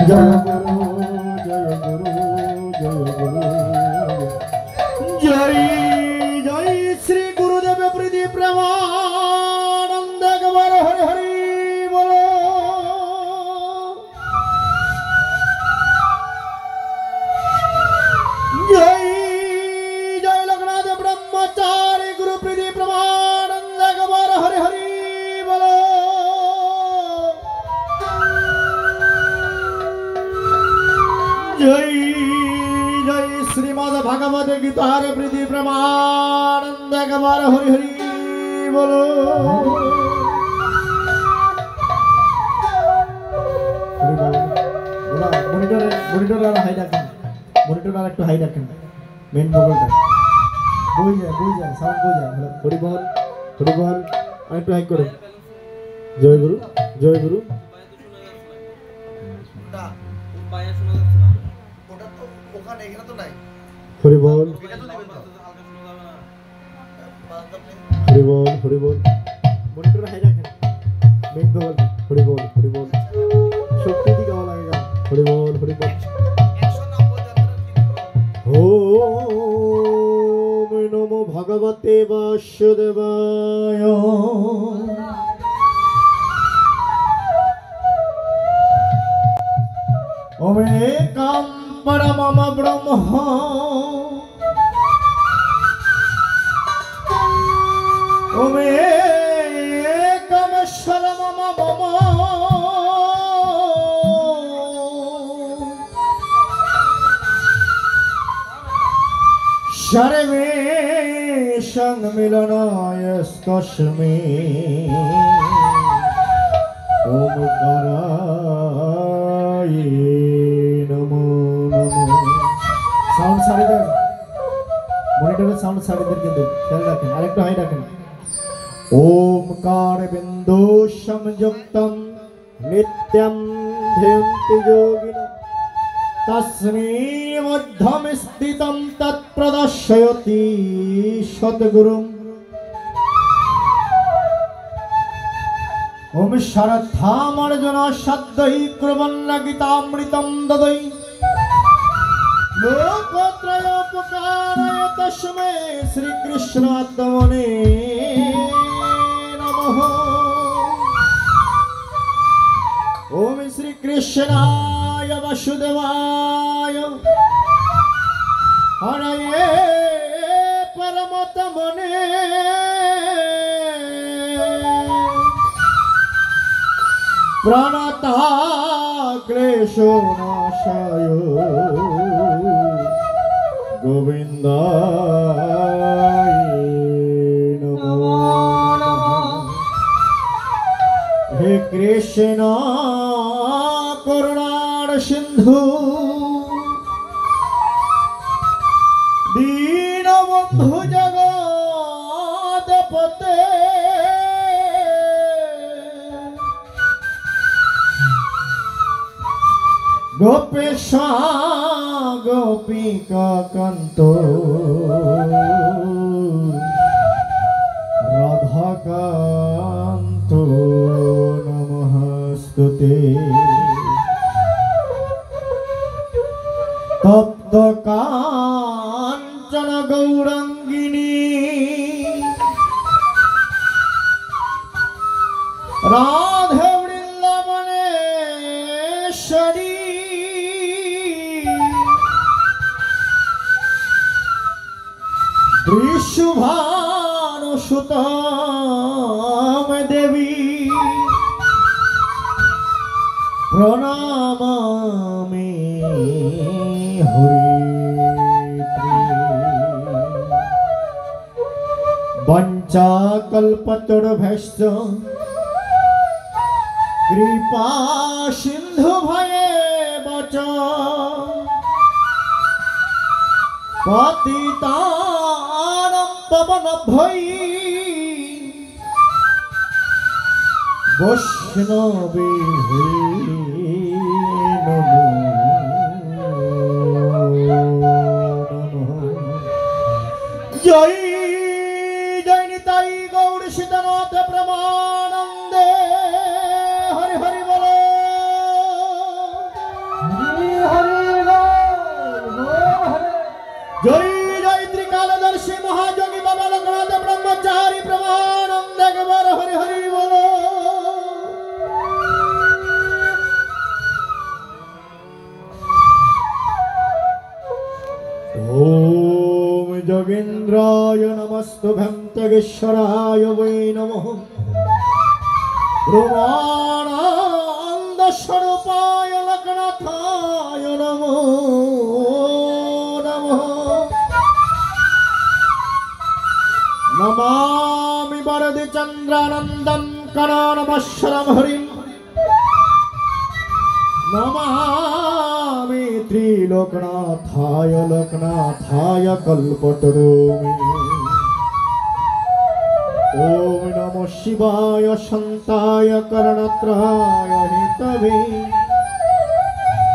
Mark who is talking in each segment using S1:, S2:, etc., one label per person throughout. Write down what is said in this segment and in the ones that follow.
S1: জয় গুরু জয় গুরু জয় গুরু জয় জয় শ্রী গুরুদেব প্রীতি প্রেমানন্দ একবার হরি হরি বলো। জয় জয় লোকনাথ ব্রহ্মচারী গুরু প্রীতি প্রেমানন্দ একবার হরি হরি বলো। জয় জয় শ্রীমদ ভাগবত গীতার প্রীতি প্রেমানন্দ একবার হরি হরি বলো। মনিটর আর হাই রাখেন, মনিটর আর একটু হাই রাখেন, মেন মোবাইলটা বই যায় সাউন্ড বই যায়। হরি বল হরি বল, আর একটু হাই করুন। জয় গুরু জয় গুরু। হরি বল হরি বল হরি বল, মনিটর হাই রাখেন, মেন মোবাইল। হরি বল হরি বল, শক্তি দিকে গাওয়া লাগে গান। হরি বল হরি বল। ওম নমো ভগবতে বাসুদেবায়। ওম একাম পরমম ব্রহ্ম ওম একমেশ্বর মম মম सर्वेषां मिलनाय तस्मै ओमकाराय नमो नमः। साउंड साड़ी दें, मॉनिटर साउंड साड़ी दें, किंतु ख्याल रखें, आरेक्टो हाई रखें। ओमकार बिंदु संयुक्तं नित्यं ध्यन्ति योगिनः तस्मै मध्यम स्थितं तत्प्रदर्शयति सद्गुरुम्। ओम श्रद्धामर्जन सद्यै कुर्वन्न गीतामृतं ददै लोकत्रयोपकाराय तस्मै श्रीकृष्णात्मने नमः। ओम श्रीकृष्णाय वासुदेवाय हरये परमतमने प्रणताक्लेशनाशाय गोविन्दाय नमो नमः। हे कृष्ण करुणार सिंधु दीनबंधु जगत्पते गोपेश गोपिका कांतो राधाकांतो नमस्तुते। तप्त कांचन गौरांगिनी राधे वृंदावनेश्वरी वृषभानुसुतां देवी प्रणामामि वंचाकल्पतरुभ्यश्च कृपा सिन्धुभ्येव च पतितानां पावनेभ्यो वैष्णवेभ्यो नमो नमः। जय जय निताई गौर सीतानाथ प्रमानंदे हरि हरि बोलो। যোগেন্দ্রায় নমস্তুভ্যং ত্যাগেশ্বরায় वै নমঃ ব্রহ্মানন্দ স্বরূপায় লোকনাথায় নমো নমঃ নমামি বরদে চন্দ্রানন্দম করানমশ্বরম হরিম নমামি ত্রিলোকনাথায় লোকনাথায় কল্পতরুমি ওম নমঃ শিবায় শান্তায় করণত্রায় হিতবে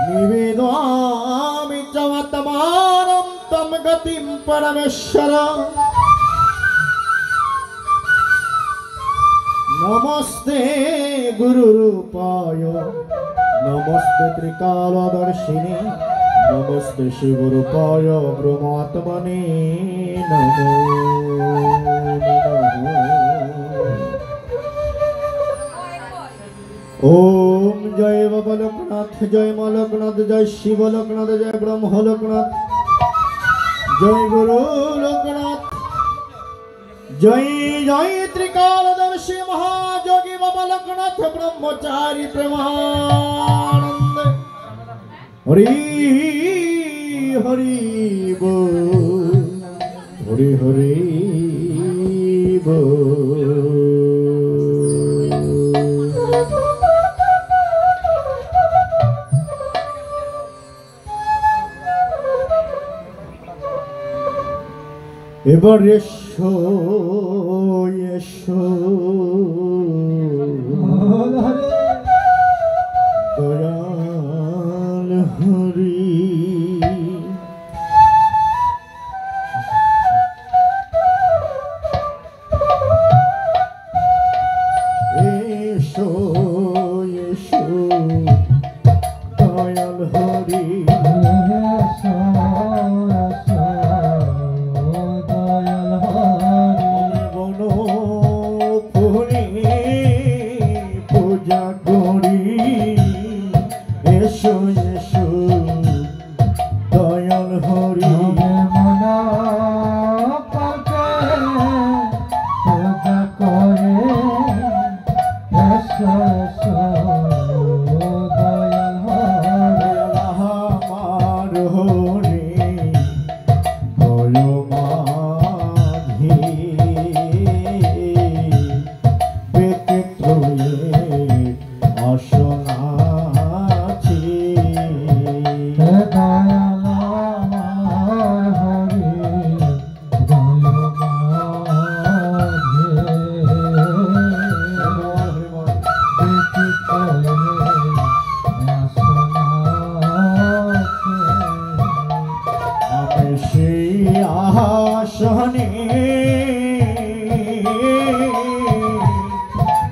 S1: নিবেদয়ামি চ বর্তমানম তম গতিম পরমেশ্বর নমস্তে গুরুরূপায় নমস্তে ত্রিকালদর্শিনে নমস্তে শিবরূপায় ব্রহ্মাত্মনে নমো ओम जय बाबा लोकनाथ जय मां लोकनाथ जय शिव लोकनाथ जय ब्रह्म लोकनाथ जय गुरु लोकनाथ जय जय त्रिकालदर्शी महायोगी बाबा लोकनाथ ब्रह्मचारी प्रेमानंद हरि हरि बोल हरि हरि बोल। এবার এসো এসো দয়াল হরি এসো এসো দয়াল হরি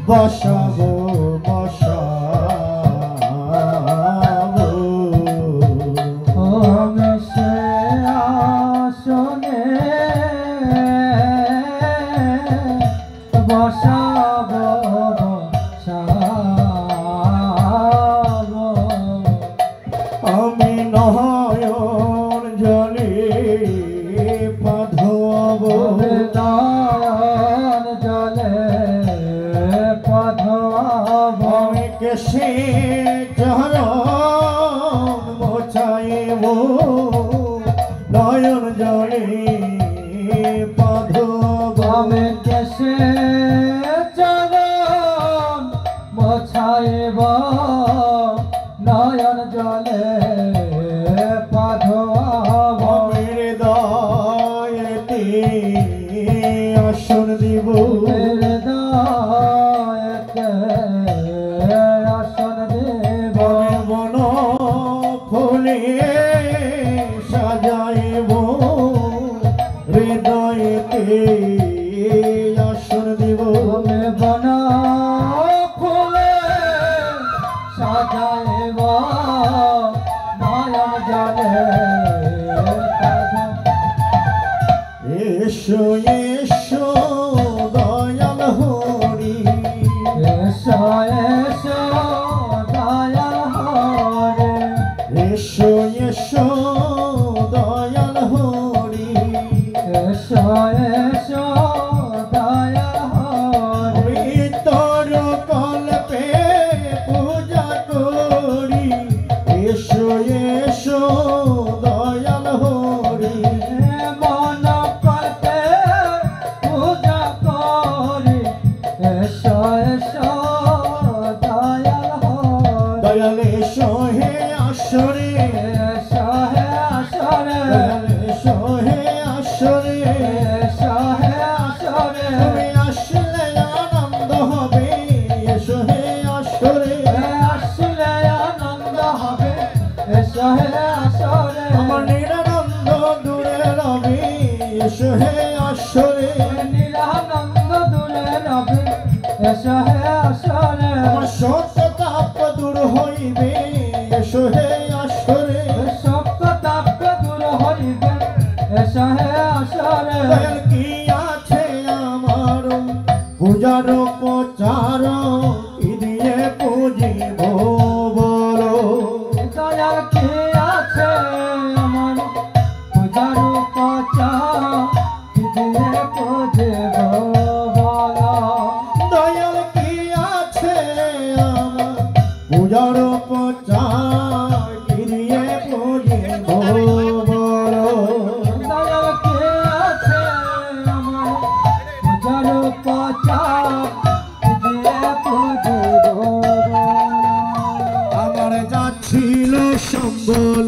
S1: বসাবো বসাবো আমি সে আসনে বসাবো বসাবো আমি নয়ন জলে পাধবো নয়ন জলে আমি কেসে চরণ মোছাইব নয়ন জলে পাধব আমি কেসে চরণ মোছাইব নয়ন জলে পাধব হৃদয়েতে আসন দিব সাজাইব হৃদয়েতে আসন দিব বনা ফুলে সাজাইব নয়ন জলে এসো এসো দয়াল হরি এসো এসো দয়াল হরি এসো এসো দয়াল হরি এসো এসো দয়াল হরি
S2: মন করতে পূজা করি এসো এসো দয়াল হরি
S1: দয়াল এসো হে আসরে
S2: এসো হে আসরে
S1: দয়াল এসো হে আসরে
S2: এসো হে আসরে
S1: তুমি আসলে আনন্দ হবে এসো হে আসরে
S2: আসলে আনন্দ হবে এসো হে আসরে
S1: আমার নিরানন্দ দূরে রবে এসো হে আসরে
S2: নিরানন্দ দূরে রবে এসো হে আসরে
S1: আমার সত্য তাপ দূর হইবে এসো হে আসরে
S2: সত্য তাপ দূর হইবে এসো হে আসরে
S1: দয়াল কি আছে আমার পূজার প্রচার কি দিয়ে পুজিব বলো
S2: দয়াল কি আছে আমার পূজার উপচার কি দিয়ে পুজিব বলো
S1: দয়াল কি আছে আমার পূজার প্রচার কি দিয়ে পুজিব বলো
S2: দয়াল কি আছে আমার পূজার উপচার কি দিয়ে পুজিব বলো
S1: আমার যাচ্ছিল সম্বল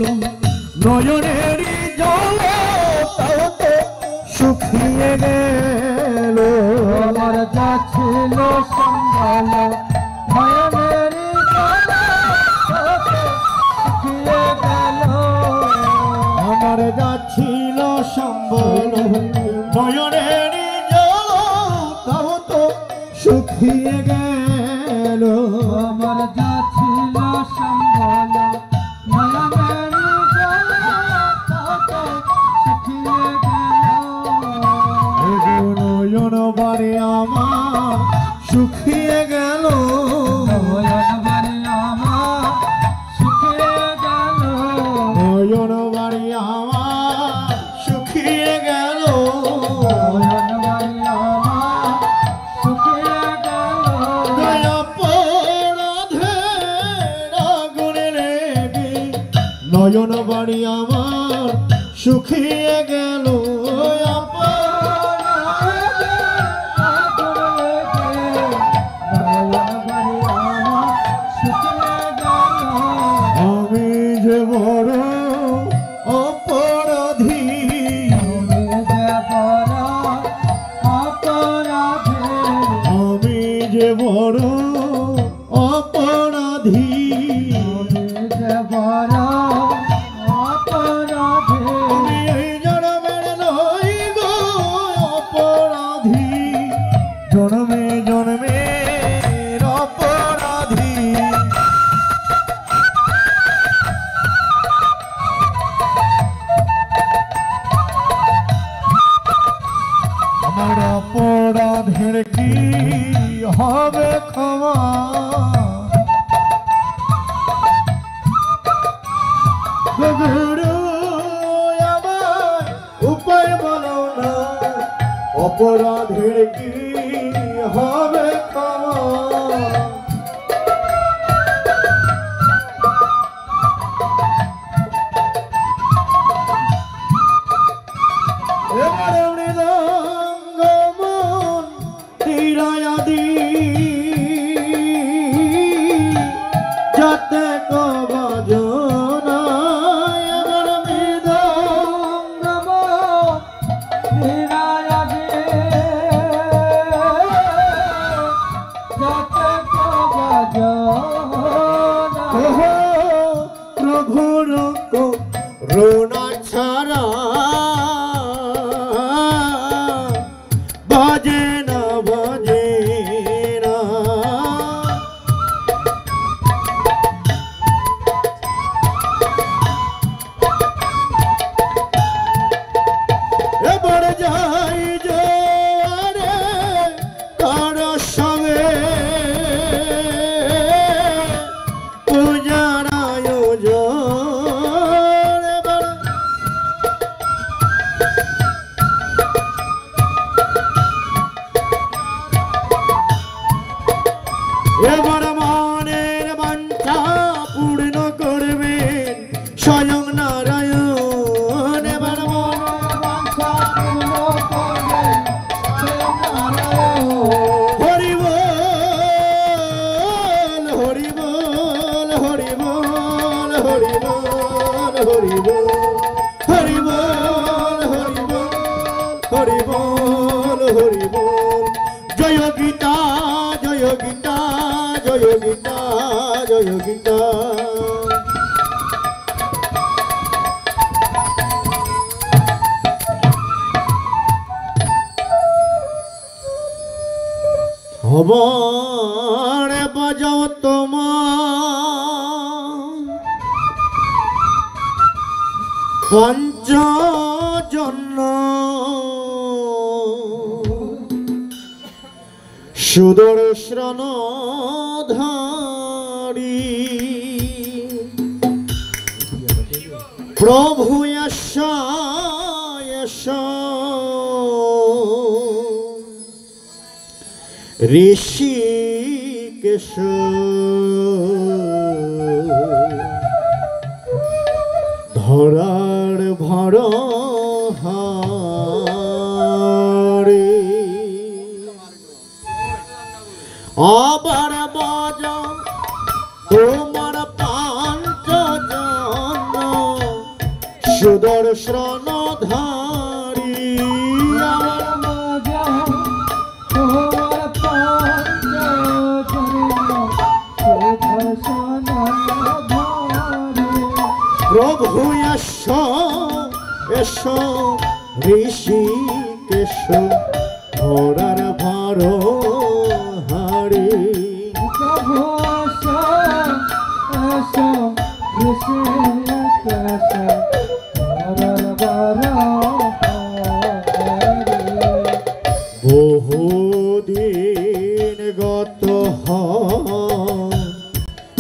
S1: নয়নের জল তাও তো শুকিয়ে গেল
S2: আমার যা ছিল সম্বল ভয়নের শুকিয়ে গেল
S1: আমার যাচ্ছিল সম্বল নয়নের জল তাও তো শুকিয়ে গেল
S2: আমার যা ছিল সম্বল ভয়নের শুকিয়ে গেল
S1: নয়ন বারে আমার শুকিয়ে গেল
S2: নয়ন বাড়ি আমার শুকিয়ে গেল
S1: নয়ন বারে আমার শুকিয়ে গেল
S2: নয়ন বাড়ি আমার শুকিয়ে গেল
S1: দয়া পরাধের আগুনে লেগে নয়ন বাড়ি আমার শুকিয়ে গেল আমি যে বড় অপরাধী আমি যে বড় অপরাধী আমি এই জন্মের নই গো অপরাধী জন্মে জন্মে অপরাধী আমার অপরাধের কি হবে ক্ষমা গুরু আমার উপায় বলো না অপরাধের কি হবে ক্ষমা এবারে মৃদঙ্গ মন তীরায়াদি যাতে কবাজনা এবার মৃদঙ্গ প্রভুর রোনা ছাড়া বাজে না বাজে না এবার যাই জোয়ারে তার সঙ্গে পূজার আয়োজন এবার হরি বল হরি বল হরি বল হরি বল জয় গীতা জয় গীতা জয় গীতা জয় গীতা খবর বাজাও তোমার পঞ্চজন সুদর্শন ধারী প্রভু ঋষিকেশ ধরার ভার হারে আবার বাজা তোমার পাঞ্চজন সুদর্শন ধারী প্রভু এসো ঋষিকেশ ধরার ভার হারে
S2: প্রভু এসো ঋষিকেশ ধরার ভার হারে
S1: বহুদিন গত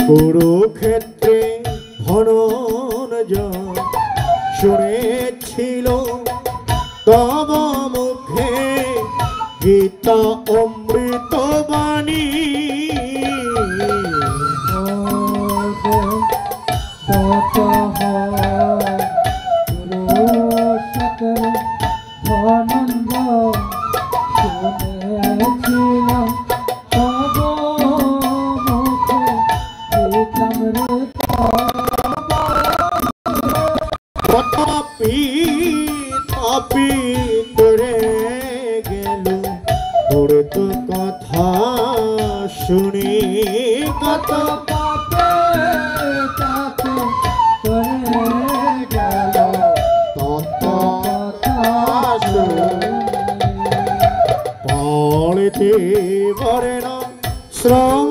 S1: কুরুক্ষেত্রে ধনঞ্জয় শুনেছিল তব মুখে গীতা অমৃত বাণী পাপি তোরে গেল তোর তো কথা শুনি কত
S2: পাপে তাতে করে গেল
S1: তত কথা শুনি পড়তে পারে না শ্রম